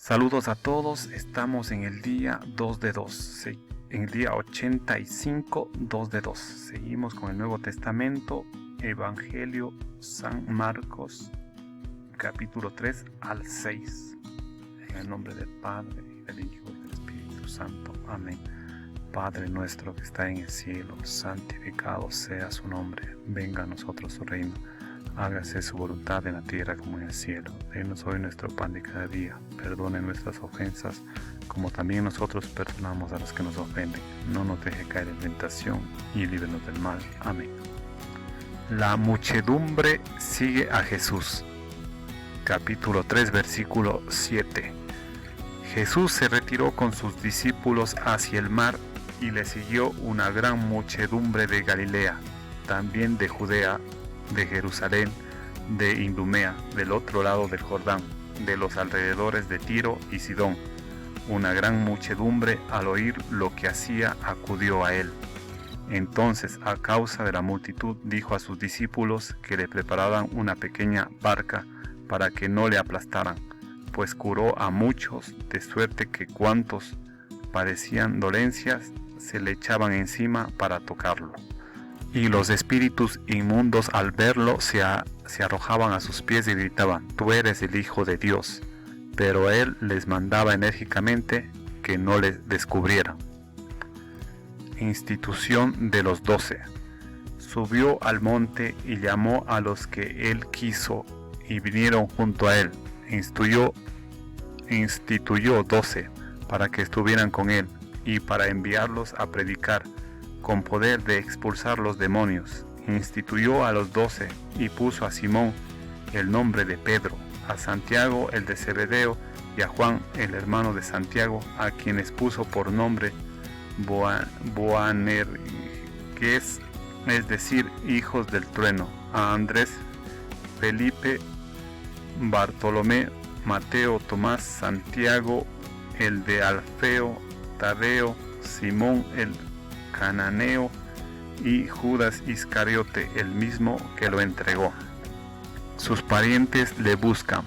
Saludos a todos, estamos en el día 2 de 2, en el día 85, 2 de 2. Seguimos con el Nuevo Testamento, Evangelio San Marcos, capítulo 3 al 6. En el nombre del Padre, y del Hijo y del Espíritu Santo. Amén. Padre nuestro que está en el cielo, santificado sea su nombre. Venga a nosotros su reino. Hágase su voluntad en la tierra como en el cielo. Denos hoy nuestro pan de cada día. Perdone nuestras ofensas, como también nosotros perdonamos a los que nos ofenden. No nos deje caer en tentación y líbranos del mal. Amén. La muchedumbre sigue a Jesús. Capítulo 3, versículo 7. Jesús se retiró con sus discípulos hacia el mar y le siguió una gran muchedumbre de Galilea, también de Judea, de Jerusalén, de Idumea, del otro lado del Jordán, de los alrededores de Tiro y Sidón. Una gran muchedumbre, al oír lo que hacía, acudió a él. Entonces, a causa de la multitud, dijo a sus discípulos que le prepararan una pequeña barca para que no le aplastaran, pues curó a muchos, de suerte que cuantos padecían dolencias se le echaban encima para tocarlo. Y los espíritus inmundos al verlo se arrojaban a sus pies y gritaban: «Tú eres el Hijo de Dios». Pero él les mandaba enérgicamente que no les descubrieran. Institución de los 12. Subió al monte y llamó a los que él quiso y vinieron junto a él. Instituyó 12 para que estuvieran con él y para enviarlos a predicar con poder de expulsar los demonios. Instituyó a los 12 y puso a Simón el nombre de Pedro, a Santiago el de Zebedeo y a Juan el hermano de Santiago, a quienes puso por nombre Boanerges, es decir, hijos del trueno, a Andrés, Felipe, Bartolomé, Mateo, Tomás, Santiago el de Alfeo, Tadeo, Simón el Cananeo y Judas Iscariote, el mismo que lo entregó. Sus parientes le buscan.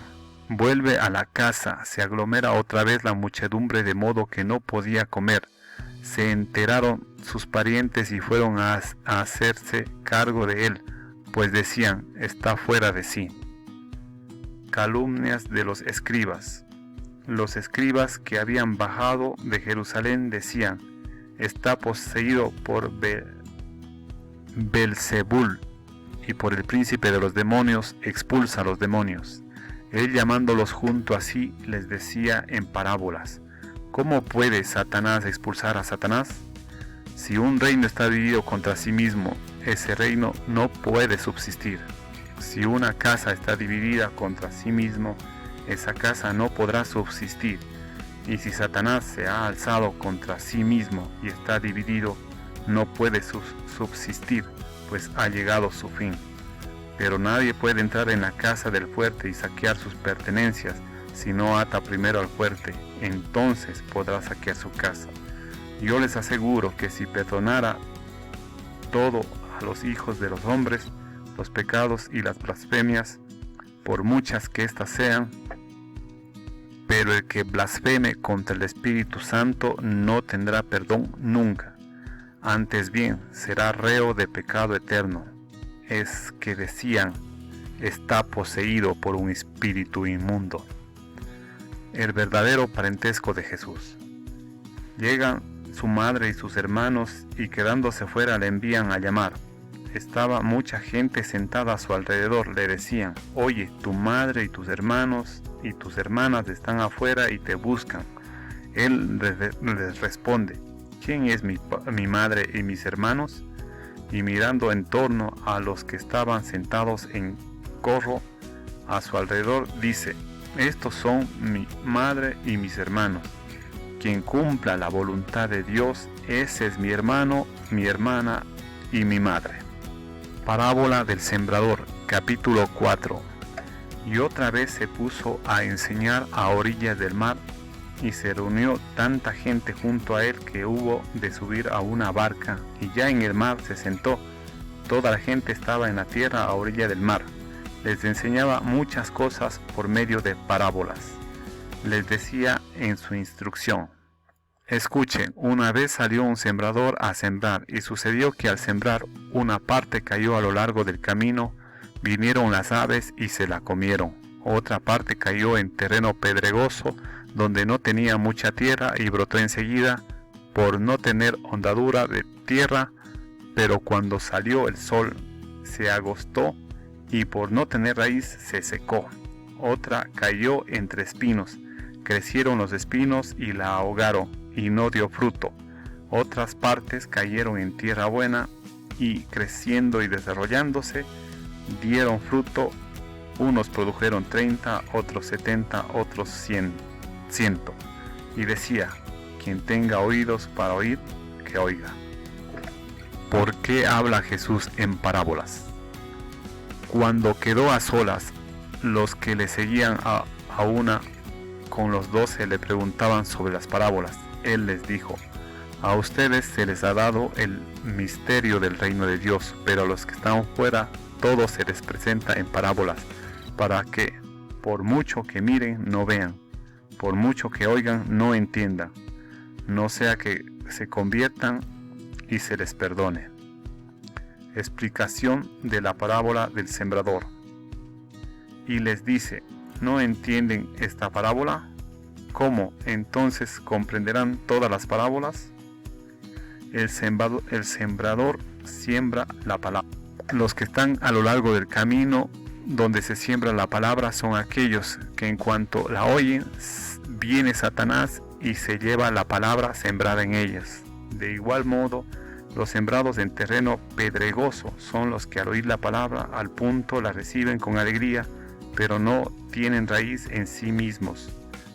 Vuelve a la casa, se aglomera otra vez la muchedumbre de modo que no podía comer. Se enteraron sus parientes y fueron a hacerse cargo de él, pues decían: está fuera de sí. Calumnias de los escribas. Los escribas que habían bajado de Jerusalén decían: está poseído por Belzebul, y por el príncipe de los demonios expulsa a los demonios. Él, llamándolos junto a sí, les decía en parábolas: ¿cómo puede Satanás expulsar a Satanás? Si un reino está dividido contra sí mismo, ese reino no puede subsistir. Si una casa está dividida contra sí mismo, esa casa no podrá subsistir. Y si Satanás se ha alzado contra sí mismo y está dividido, no puede subsistir, pues ha llegado su fin. Pero nadie puede entrar en la casa del fuerte y saquear sus pertenencias, si no ata primero al fuerte, entonces podrá saquear su casa. Yo les aseguro que si perdonara todo a los hijos de los hombres, los pecados y las blasfemias, por muchas que éstas sean, pero el que blasfeme contra el Espíritu Santo no tendrá perdón nunca. Antes bien, será reo de pecado eterno. Es que decían: está poseído por un espíritu inmundo. El verdadero parentesco de Jesús. Llegan su madre y sus hermanos y quedándose fuera le envían a llamar. Estaba mucha gente sentada a su alrededor. Le decían: oye, tu madre y tus hermanos y tus hermanas están afuera y te buscan. Él les responde: ¿quién es mi madre y mis hermanos? Y mirando en torno a los que estaban sentados en corro a su alrededor, dice: estos son mi madre y mis hermanos. Quien cumpla la voluntad de Dios, ese es mi hermano, mi hermana y mi madre. Parábola del sembrador, capítulo 4. Y otra vez se puso a enseñar a orillas del mar, y se reunió tanta gente junto a él que hubo de subir a una barca, y ya en el mar se sentó. Toda la gente estaba en la tierra a orilla del mar. Les enseñaba muchas cosas por medio de parábolas. les decía en su instrucción: escuchen, una vez salió un sembrador a sembrar, y sucedió que al sembrar una parte cayó a lo largo del camino, vinieron las aves y se la comieron. Otra parte cayó en terreno pedregoso, donde no tenía mucha tierra, y brotó enseguida, por no tener hondadura de tierra, pero cuando salió el sol se agostó, y por no tener raíz se secó. Otra cayó entre espinos, crecieron los espinos y la ahogaron, y no dio fruto. Otras partes cayeron en tierra buena, y creciendo y desarrollándose, dieron fruto. Unos produjeron 30, otros 70, otros 100. Y decía: quien tenga oídos para oír, que oiga. ¿Por qué habla Jesús en parábolas? Cuando quedó a solas, los que le seguían a una con los 12 le preguntaban sobre las parábolas. Él les dijo: a ustedes se les ha dado el misterio del reino de Dios, pero a los que están fuera todo se les presenta en parábolas, para que, por mucho que miren, no vean, por mucho que oigan, no entiendan, no sea que se conviertan y se les perdone. Explicación de la parábola del sembrador. Y les dice: ¿no entienden esta parábola? ¿Cómo entonces comprenderán todas las parábolas? El sembrador siembra la palabra. Los que están a lo largo del camino donde se siembra la palabra son aquellos que en cuanto la oyen, viene Satanás y se lleva la palabra sembrada en ellas. De igual modo, los sembrados en terreno pedregoso son los que al oír la palabra al punto la reciben con alegría, pero no tienen raíz en sí mismos,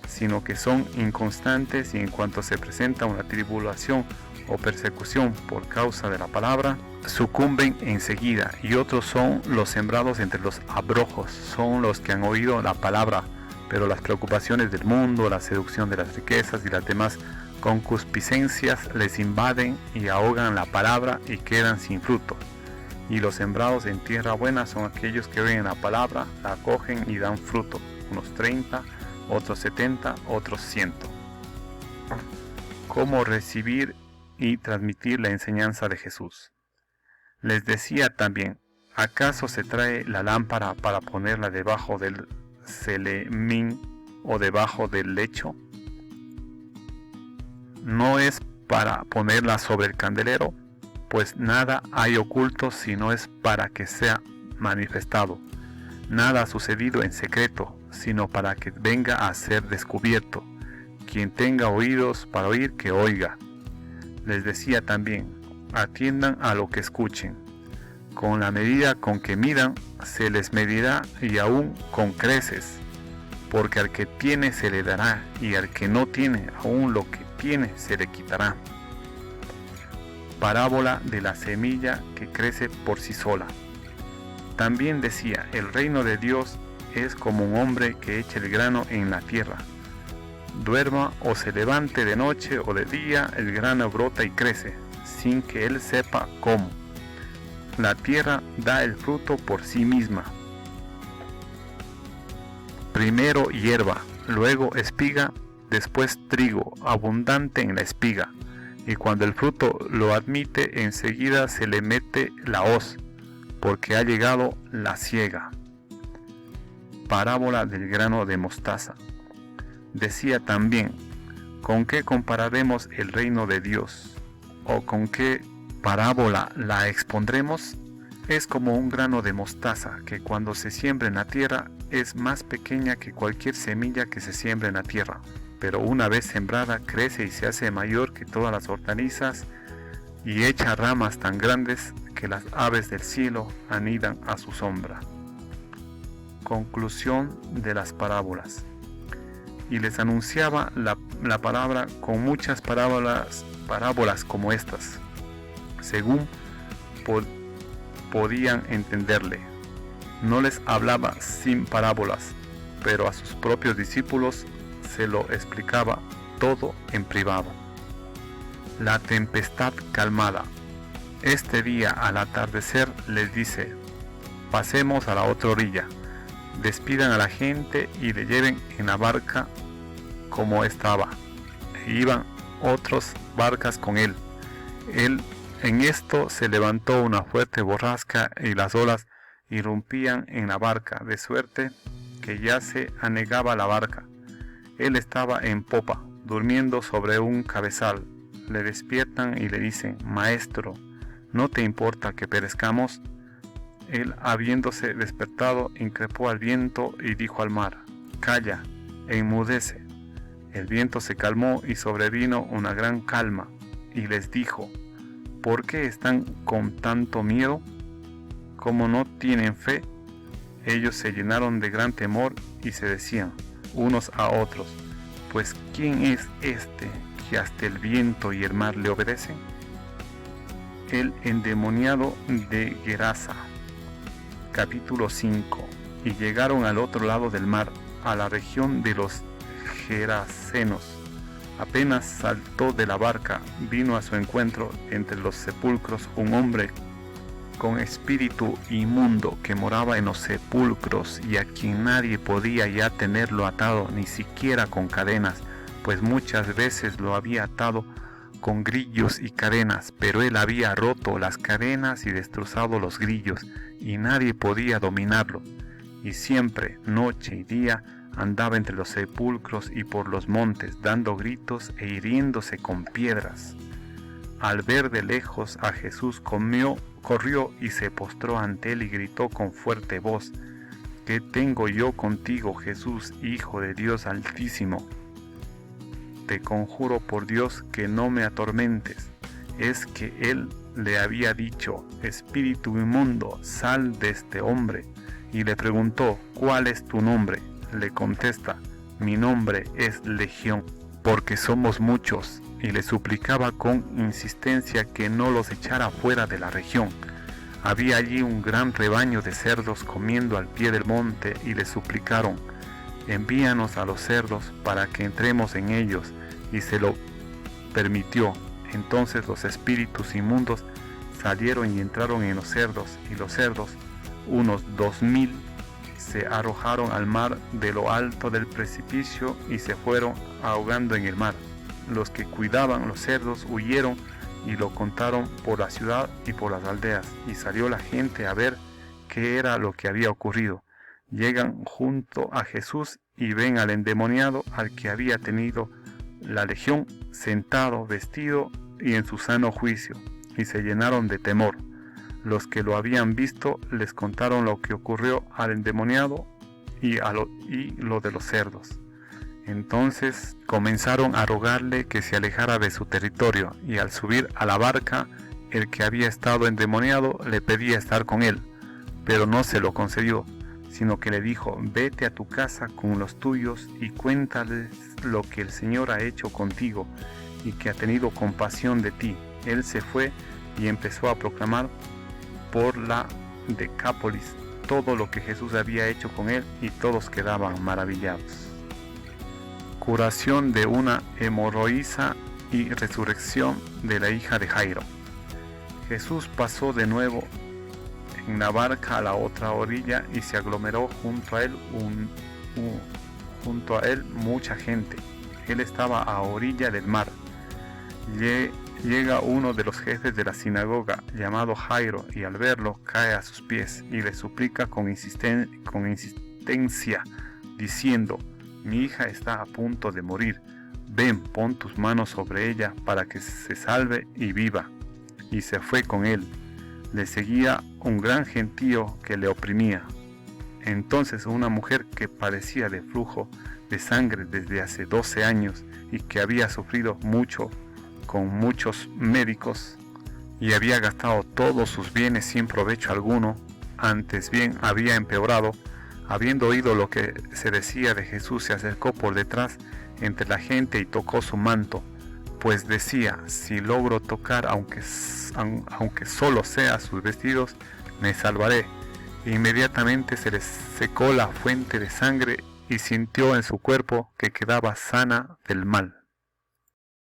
sino que son inconstantes, y en cuanto se presenta una tribulación o persecución por causa de la palabra, sucumben enseguida. Y otros son los sembrados entre los abrojos, son los que han oído la palabra, pero las preocupaciones del mundo, la seducción de las riquezas y las demás concupiscencias les invaden y ahogan la palabra y quedan sin fruto. Y los sembrados en tierra buena son aquellos que oyen la palabra, la acogen y dan fruto, unos 30, otros 70, otros 100. ¿Cómo recibir y transmitir la enseñanza de Jesús? Les decía también: ¿acaso se trae la lámpara para ponerla debajo del celemín o debajo del lecho? ¿No es para ponerla sobre el candelero? Pues nada hay oculto si no es para que sea manifestado. Nada ha sucedido en secreto, sino para que venga a ser descubierto. Quien tenga oídos para oír, que oiga. Les decía también: atiendan a lo que escuchen. Con la medida con que midan, se les medirá, y aún con creces. Porque al que tiene se le dará, y al que no tiene, aún lo que tiene se le quitará. Parábola de la semilla que crece por sí sola. También decía: el reino de Dios es como un hombre que echa el grano en la tierra. Duerma o se levante de noche o de día, el grano brota y crece, sin que él sepa cómo. La tierra da el fruto por sí misma. Primero hierba, luego espiga, después trigo, abundante en la espiga. Y cuando el fruto lo admite, enseguida se le mete la hoz, porque ha llegado la siega. Parábola del grano de mostaza. Decía también: ¿con qué compararemos el reino de Dios? ¿O con qué parábola la expondremos? Es como un grano de mostaza, que cuando se siembra en la tierra es más pequeña que cualquier semilla que se siembra en la tierra, pero una vez sembrada crece y se hace mayor que todas las hortalizas, y echa ramas tan grandes que las aves del cielo anidan a su sombra. Conclusión de las parábolas. Y les anunciaba la palabra con muchas parábolas como estas, según podían entenderle. No les hablaba sin parábolas, pero a sus propios discípulos se lo explicaba todo en privado. La tempestad calmada. Este día al atardecer les dice: pasemos a la otra orilla. Despidan a la gente y le lleven en la barca como estaba, e iban otras barcas con él. En esto se levantó una fuerte borrasca y las olas irrumpían en la barca, de suerte que ya se anegaba la barca. Él estaba en popa, durmiendo sobre un cabezal. Le despiertan y le dicen: Maestro, ¿no te importa que perezcamos? Él, habiéndose despertado, increpó al viento y dijo al mar: Calla, enmudece. El viento se calmó y sobrevino una gran calma, y les dijo: ¿Por qué están con tanto miedo? ¿Cómo no tienen fe? Ellos se llenaron de gran temor y se decían unos a otros: Pues ¿quién es este que hasta el viento y el mar le obedecen? El endemoniado de Gerasa. Capítulo 5. Y llegaron al otro lado del mar, a la región de los Gerasenos. Apenas saltó de la barca, vino a su encuentro entre los sepulcros un hombre con espíritu inmundo que moraba en los sepulcros, y a quien nadie podía ya tenerlo atado, ni siquiera con cadenas, pues muchas veces lo había atado con grillos y cadenas, pero él había roto las cadenas y destrozado los grillos, y nadie podía dominarlo. Y siempre, noche y día, andaba entre los sepulcros y por los montes, dando gritos e hiriéndose con piedras. Al ver de lejos a Jesús, corrió y se postró ante él y gritó con fuerte voz: ¿Qué tengo yo contigo, Jesús, Hijo de Dios Altísimo? Te conjuro por Dios que no me atormentes. Es que él le había dicho: Espíritu inmundo, sal de este hombre. Y le preguntó: ¿Cuál es tu nombre? Le contesta: Mi nombre es Legión, porque somos muchos. Y le suplicaba con insistencia que no los echara fuera de la región. Había allí un gran rebaño de cerdos comiendo al pie del monte, y le suplicaron: Envíanos a los cerdos para que entremos en ellos. Y se lo permitió. Entonces los espíritus inmundos salieron y entraron en los cerdos, y los cerdos, unos 2000, se arrojaron al mar de lo alto del precipicio y se fueron ahogando en el mar. Los que cuidaban los cerdos huyeron y lo contaron por la ciudad y por las aldeas, y salió la gente a ver qué era lo que había ocurrido. Llegan junto a Jesús y ven al endemoniado, al que había tenido la legión, sentado, vestido y en su sano juicio, y se llenaron de temor. Los que lo habían visto les contaron lo que ocurrió al endemoniado y lo de los cerdos. Entonces comenzaron a rogarle que se alejara de su territorio, y al subir a la barca, el que había estado endemoniado le pedía estar con él, pero no se lo concedió, sino que le dijo: Vete a tu casa con los tuyos y cuéntales lo que el Señor ha hecho contigo y que ha tenido compasión de ti. Él se fue y empezó a proclamar por la Decápolis todo lo que Jesús había hecho con él, y todos quedaban maravillados. Curación de una hemorroísa y resurrección de la hija de Jairo. Jesús pasó de nuevo en la barca a la otra orilla, y se aglomeró junto a él mucha gente. Él estaba a orilla del mar. Llega uno de los jefes de la sinagoga, llamado Jairo, y al verlo cae a sus pies y le suplica con insistencia, diciendo: Mi hija está a punto de morir. Ven, pon tus manos sobre ella para que se salve y viva. Y se fue con él. Le seguía un gran gentío que le oprimía. Entonces una mujer que padecía de flujo de sangre desde hace 12 años y que había sufrido mucho con muchos médicos y había gastado todos sus bienes sin provecho alguno, antes bien había empeorado, habiendo oído lo que se decía de Jesús, se acercó por detrás entre la gente y tocó su manto, pues decía: Si logro tocar, aunque solo sea sus vestidos, me salvaré. Inmediatamente se le secó la fuente de sangre y sintió en su cuerpo que quedaba sana del mal.